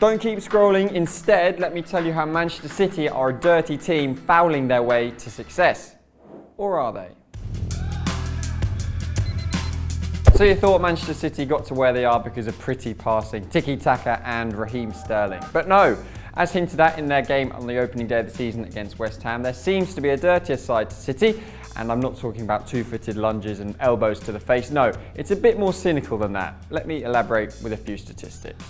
Don't keep scrolling. Instead, let me tell you how Manchester City are a dirty team fouling their way to success. Or are they? So you thought Manchester City got to where they are because of pretty passing, tiki-taka and Raheem Sterling. But no, as hinted at in their game on the opening day of the season against West Ham, there seems to be a dirtier side to City, and I'm not talking about two-footed lunges and elbows to the face. No, it's a bit more cynical than that. Let me elaborate with a few statistics.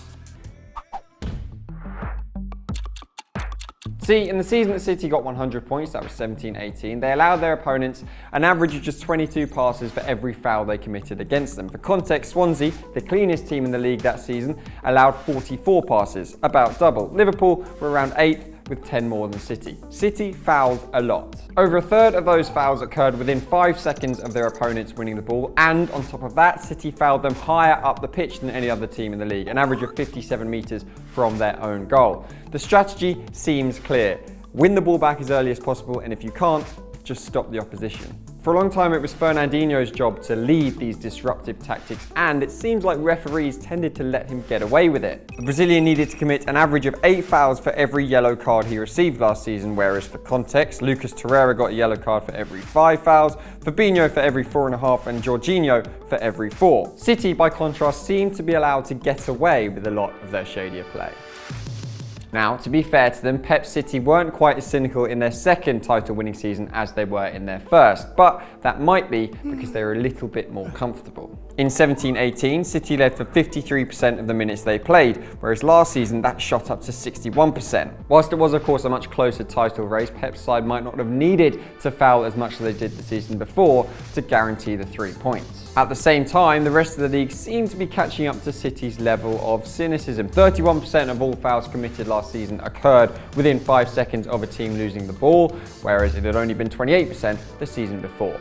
See, in the season that City got 100 points, that was 17-18, they allowed their opponents an average of just 22 passes for every foul they committed against them. For context, Swansea, the cleanest team in the league that season, allowed 44 passes, about double. Liverpool were around 8th with 10 more than City. City fouled a lot. Over a third of those fouls occurred within 5 seconds of their opponents winning the ball, and on top of that, City fouled them higher up the pitch than any other team in the league, an average of 57 metres from their own goal. The strategy seems clear. Win the ball back as early as possible, and if you can't, just stop the opposition. For a long time, it was Fernandinho's job to lead these disruptive tactics, and it seems like referees tended to let him get away with it. The Brazilian needed to commit an average of 8 fouls for every yellow card he received last season, whereas for context, Lucas Torreira got a yellow card for every 5 fouls, Fabinho for every 4.5, and Jorginho for every 4. City, by contrast, seemed to be allowed to get away with a lot of their shadier play. Now, to be fair to them, Pep City weren't quite as cynical in their second title-winning season as they were in their first, but that might be because they were a little bit more comfortable. In 17-18, City led for 53% of the minutes they played, whereas last season that shot up to 61%. Whilst it was of course a much closer title race, Pep's side might not have needed to foul as much as they did the season before to guarantee the 3 points. At the same time, the rest of the league seemed to be catching up to City's level of cynicism. 31% of all fouls committed last season occurred within 5 seconds of a team losing the ball, whereas it had only been 28% the season before.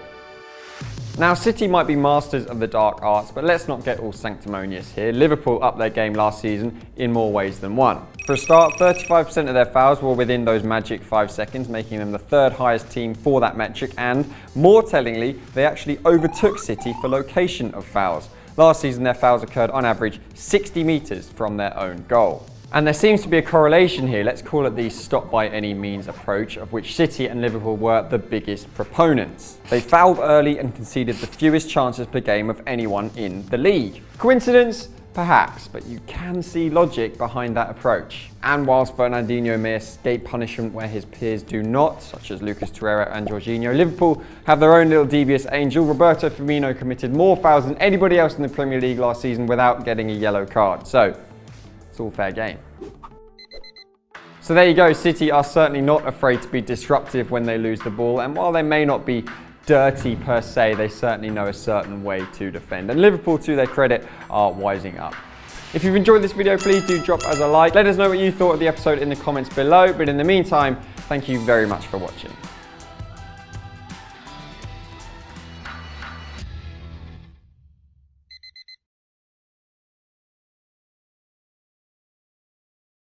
Now, City might be masters of the dark arts, but let's not get all sanctimonious here. Liverpool upped their game last season in more ways than one. For a start, 35% of their fouls were within those magic 5 seconds, making them the 3rd highest team for that metric, and more tellingly, they actually overtook City for location of fouls. Last season, their fouls occurred on average 60 metres from their own goal. And there seems to be a correlation here, let's call it the stop by any means approach, of which City and Liverpool were the biggest proponents. They fouled early and conceded the fewest chances per game of anyone in the league. Coincidence? Perhaps, but you can see logic behind that approach. And whilst Fernandinho may escape punishment where his peers do not, such as Lucas Torreira and Jorginho, Liverpool have their own little devious angel. Roberto Firmino committed more fouls than anybody else in the Premier League last season without getting a yellow card. So, it's all fair game. So there you go, City are certainly not afraid to be disruptive when they lose the ball, and while they may not be dirty per se, they certainly know a certain way to defend. And Liverpool, to their credit, are wising up. If you've enjoyed this video, please do drop us a like. Let us know what you thought of the episode in the comments below, but in the meantime, thank you very much for watching.